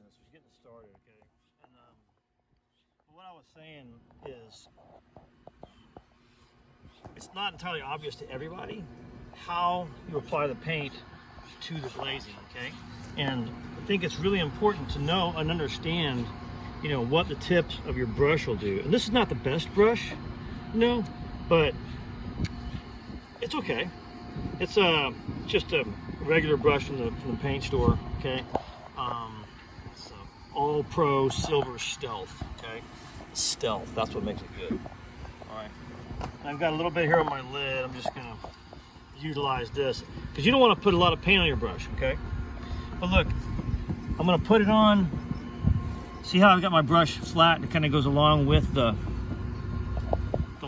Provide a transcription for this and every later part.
this. We're getting started, okay? And what I was saying is, it's not entirely obvious to everybody how you apply the paint to the glazing, okay? And I think it's really important to know and understand, you know, what the tips of your brush will do. And this is not the best brush, no, but it's okay. It's just a regular brush from the paint store, okay? It's All Pro Silver Stealth, okay? Stealth, that's what makes it good. All right, and I've got a little bit here on my lid. I'm just gonna utilize this because you don't want to put a lot of paint on your brush, okay? But look, I'm gonna put it on. See how I've got my brush flat and it kind of goes along with the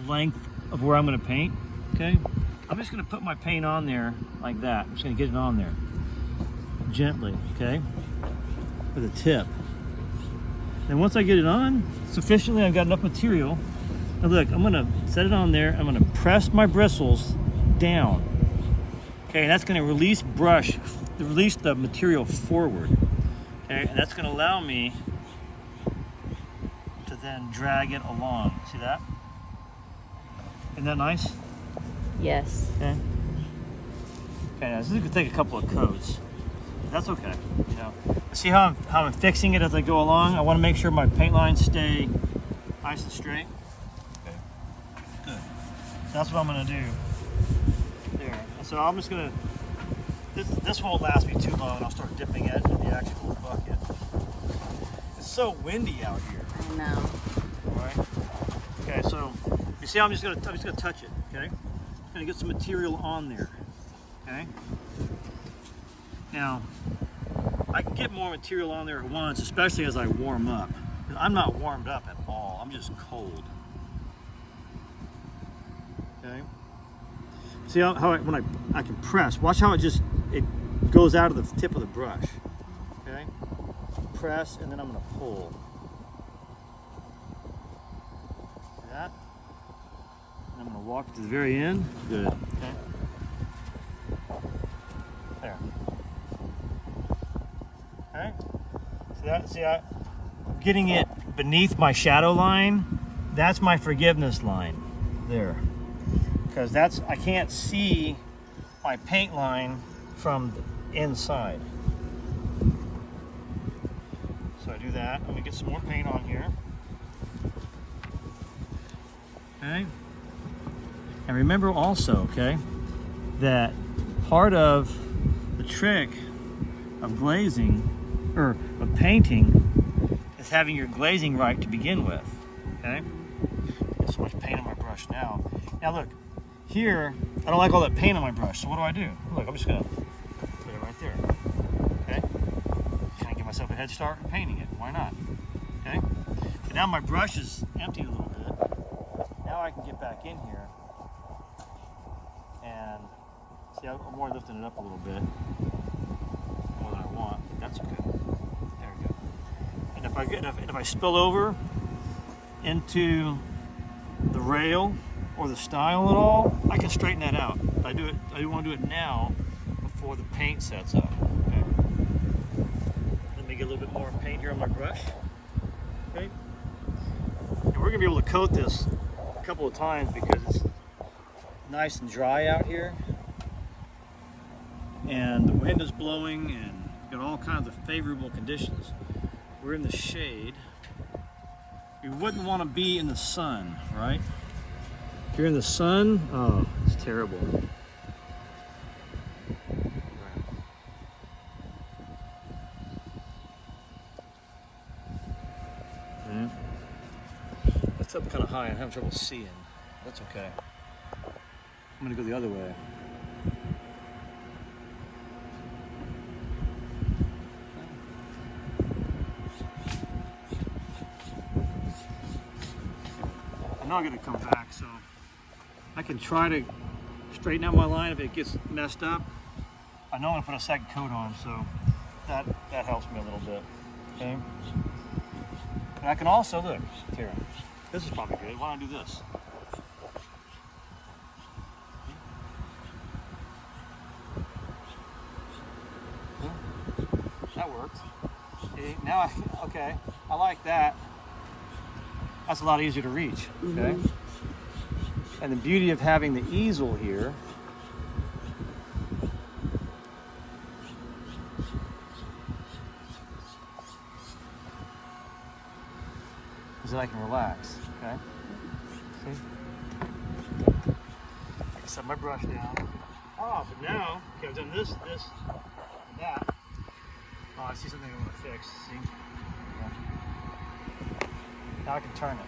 length of where I'm gonna paint, okay? I'm just gonna put my paint on there like that. I'm just gonna get it on there gently, okay? With a tip. Then once I get it on sufficiently, I've got enough material. Now look, I'm gonna set it on there. I'm gonna press my bristles down. Okay, and that's gonna release the material forward. Okay, and that's gonna allow me to then drag it along. See that? Isn't that nice? Yes. Okay. Okay, now this is gonna take a couple of coats. That's okay. You know, see how I'm fixing it as I go along. I want to make sure my paint lines stay nice and straight. Okay. Good. So that's what I'm gonna do. There. And so I'm just gonna. This won't last me too long. I'll start dipping it in the actual bucket. It's so windy out here. I know. All right. Okay. So you see, I'm just gonna touch it. Okay. Gonna get some material on there. Okay. Now, I can get more material on there at once, especially as I warm up. I'm not warmed up at all. I'm just cold. Okay. See how when I can press. Watch how it goes out of the tip of the brush. Okay. Press, and then I'm going to pull. See that? And I'm going to walk to the very end. Good. Okay. There. Okay. See that? Getting it beneath my shadow line, that's my forgiveness line there. Because I can't see my paint line from the inside. So I do that. I'm gonna get some more paint on here. Okay. And remember also, okay, that part of the trick of glazing or of painting is having your glazing right to begin with. Okay, get so much paint on my brush now. Now look, here I don't like all that paint on my brush, so what do? Look, I'm just gonna put it right there. Okay, kind of give myself a head start in painting it. Why not? Okay, so now my brush is empty a little bit. Now I can get back in here and see, I'm more lifting it up a little bit more than I want. That's okay. There we go. And if I spill over into the rail or the style at all, I can straighten that out. I do want to do it now before the paint sets up. Okay. Let me get a little bit more paint here on my brush. Okay. And we're gonna be able to coat this a couple of times because it's nice and dry out here. And the wind is blowing and got all kinds of favorable conditions. We're in the shade. You wouldn't want to be in the sun, right? If you're in the sun, oh, it's terrible. Yeah. That's up kind of high. I'm having trouble seeing. That's okay. I'm gonna go the other way. I'm not going to come back, so I can try to straighten out my line if it gets messed up. I know I'm going to put a second coat on, so that helps me a little bit. Okay. And I can also look here. This is probably good. Why don't I do this? That works. See, now okay, I like that. That's a lot easier to reach, okay? And the beauty of having the easel here is that I can relax, okay? See? I can set my brush down. Oh, but now, okay, I've done this, that. Oh, I see something I want to fix, see? Yeah. Now I can turn it.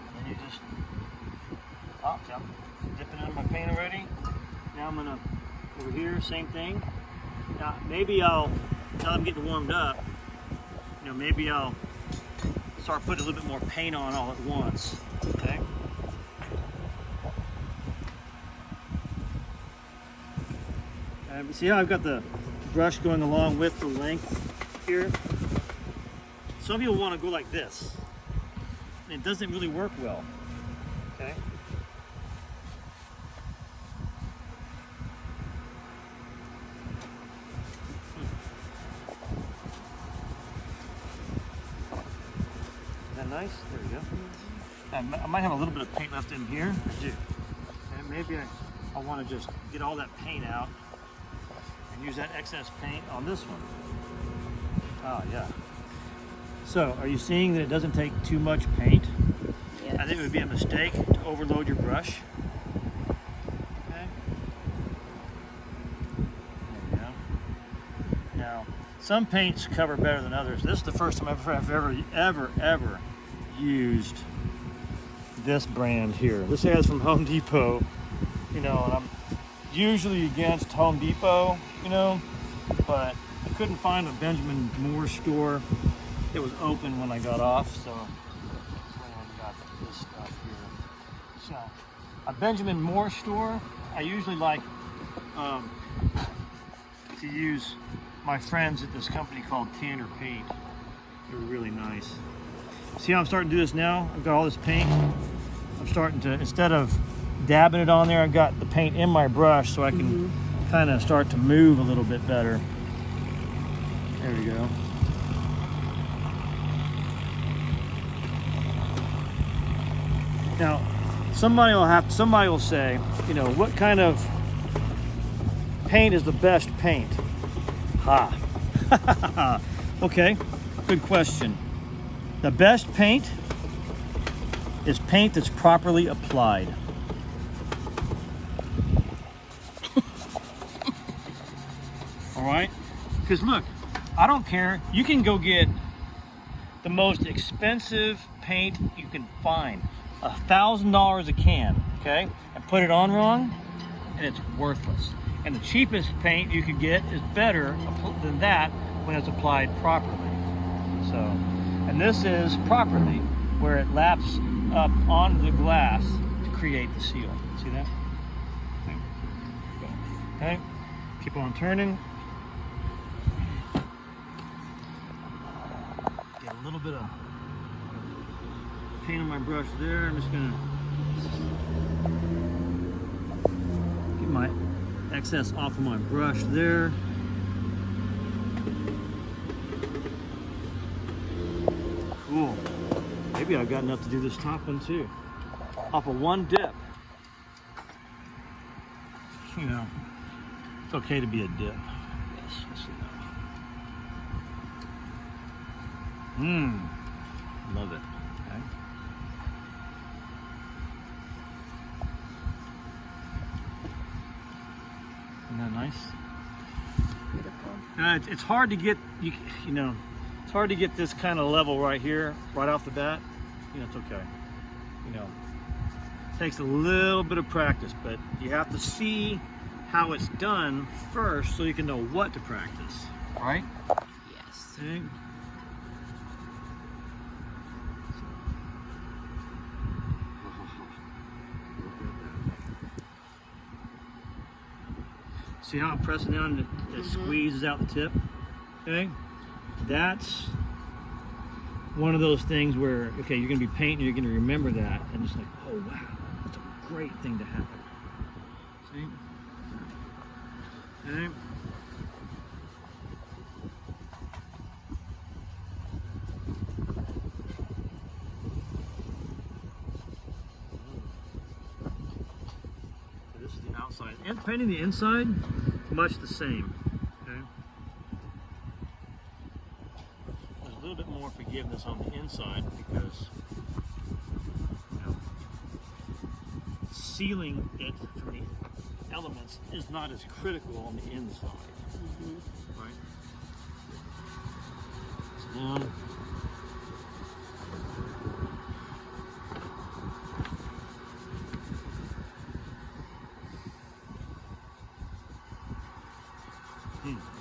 And then you just, oh, see, I'm dipping into my paint already. Now I'm gonna, over here, same thing. Now, maybe now I'm getting warmed up, maybe I'll start putting a little bit more paint on all at once, okay? See how I've got the brush going along with the length here? Some people want to go like this, and it doesn't really work well, okay? Nice, there we go. I might have a little bit of paint left in here. I do. And maybe I want to just get all that paint out and use that excess paint on this one. Oh, yeah. So, are you seeing that it doesn't take too much paint? Yes. I think it would be a mistake to overload your brush. Okay. There we go. Now, some paints cover better than others. This is the first time I've ever used this brand here. This is from Home Depot, and I'm usually against Home Depot, but I couldn't find a Benjamin Moore store that was open when I got off, so I got this stuff here. So, a Benjamin Moore store, I usually like to use my friends at this company called Tanner Paint. They're really nice. See how I'm starting to do this now? I've got all this paint. I'm starting to, instead of dabbing it on there, I've got the paint in my brush so I can kind of start to move a little bit better. There we go. Now, somebody will say, what kind of paint is the best paint? Ha. Okay, good question. The best paint is paint that's properly applied. All right? Because look, I don't care. You can go get the most expensive paint you can find, $1,000 a can, okay? And put it on wrong, and it's worthless. And the cheapest paint you can get is better than that when it's applied properly. So, and this is properly, where it laps up onto the glass to create the seal. See that? Okay, keep on turning. Get a little bit of paint on my brush there. I'm just gonna get my excess off of my brush there. Cool. Maybe I've got enough to do this top one too. Off of one dip. It's okay to be a dip. Yes, let's see that. Love it. Okay. Isn't that nice? Beautiful. It's hard to get, it's hard to get this kind of level right here, right off the bat. It's okay. It takes a little bit of practice, but you have to see how it's done first so you can know what to practice, right? Yes. See? See how I'm pressing down and it squeezes out the tip? Okay? That's one of those things where, okay, you're going to be painting, you're going to remember that, and it's like, oh wow, that's a great thing to happen. See? Okay. So this is the outside. And painting the inside, much the same. Okay. There's a little bit more forgiveness on the inside because, you know, sealing it from the elements is not as critical on the inside. Mm-hmm. Right? So then,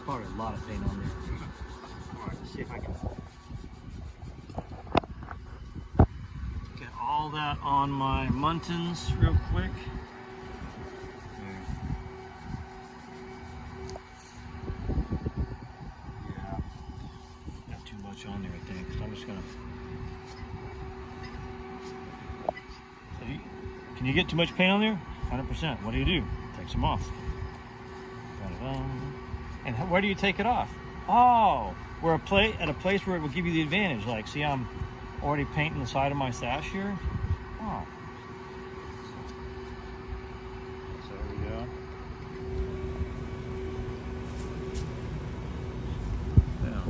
probably a lot of paint on there. Alright, let's see if I can get all that on my muntins real quick. Yeah, got too much on there, I think. So I'm just gonna. Can you get too much paint on there? 100%. What do? Take some off. And where do you take it off? Oh, we're at a place where it will give you the advantage. Like, see, I'm already painting the side of my sash here. Oh. So there we go. Yeah.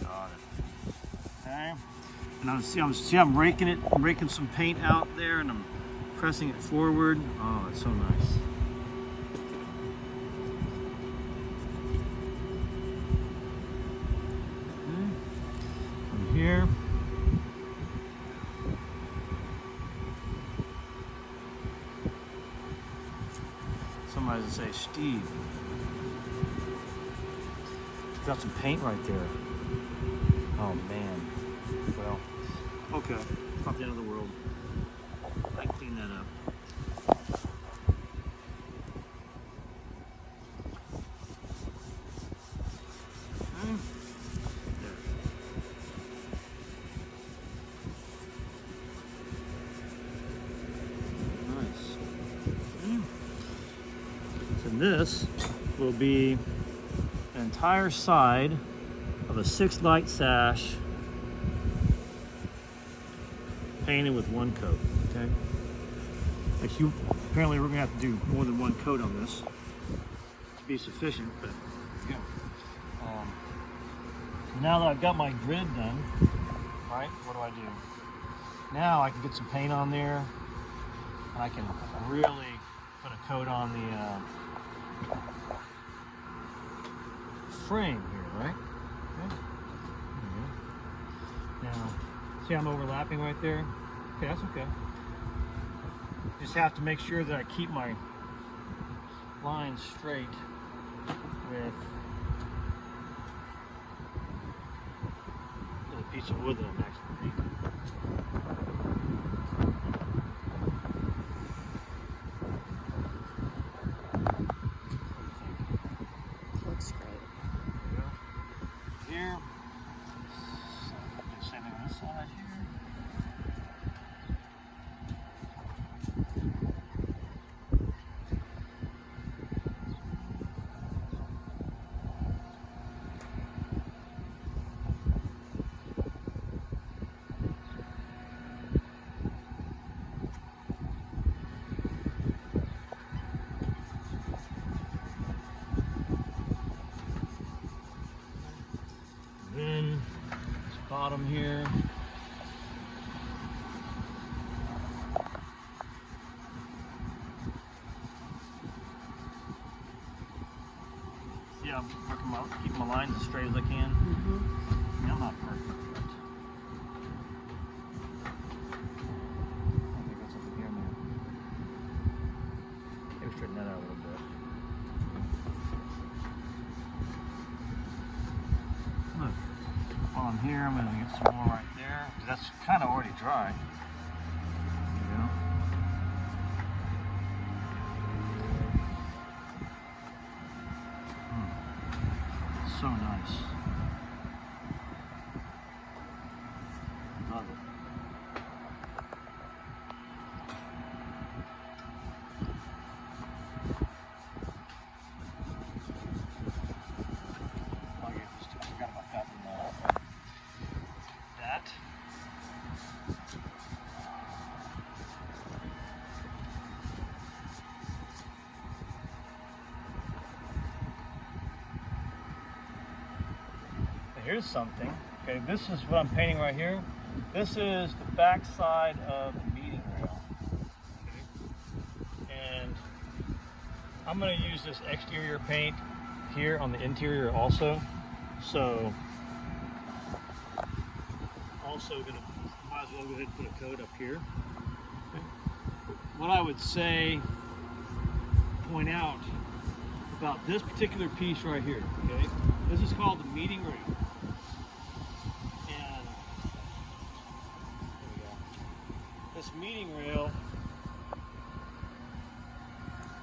Got it. Okay. And I'm raking some paint out there, and I'm pressing it forward. Oh, it's so nice. Okay. From here. Somebody will say, Steve, you got some paint right there. Oh man. Well, okay, not the end of the world. I can clean that up. Okay. There. Nice. Okay. So this will be an entire side of a 6-light sash painted with one coat. Okay. Apparently we're gonna have to do more than one coat on this to be sufficient, but yeah. Now that I've got my grid done, right, what do I do? Now I can get some paint on there, and I can really put a coat on the frame here, right? Okay. There we go. Now, see I'm overlapping right there? Okay, that's okay. Just have to make sure that I keep my lines straight with a piece of wood that I'm actually painting. Looks great. There we go. Here. Do the same thing on this side here. Then this bottom here. See, I'm keeping my lines as straight as I can. I mean, I'm not perfect, but I think that's something here, man. Maybe straighten that out a little bit. Look, while I'm here, I'm going to get some more right there. That's kind of already dry. There you go. So nice. Love it. is something. Okay, this is what I'm painting right here. This is the back side of the meeting rail. Okay. And I'm going to use this exterior paint here on the interior also. So, also might as well go ahead and put a coat up here. Okay. What I would say, point out about this particular piece right here, okay? This is called the meeting rail. And there we go. This meeting rail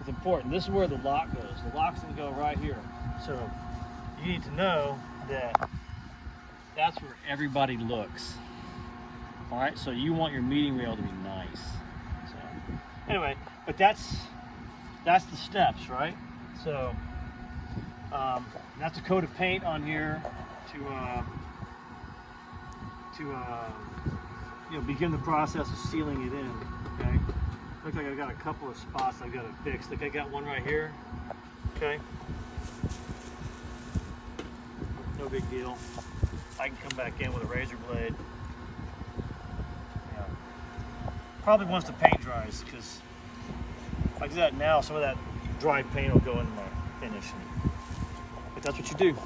is important. This is where the lock goes. The lock's gonna go right here. So you need to know that that's where everybody looks. All right, so you want your meeting rail to be nice. So anyway, but that's the steps, right? So that's a coat of paint on here to you know, begin the process of sealing it in. Okay. Looks like I've got a couple of spots I've got to fix. Like I got one right here. Okay. No big deal. I can come back in with a razor blade. Yeah. Probably once the paint dries, because if I do that now, some of that dry paint will go into my finish. But that's what you do.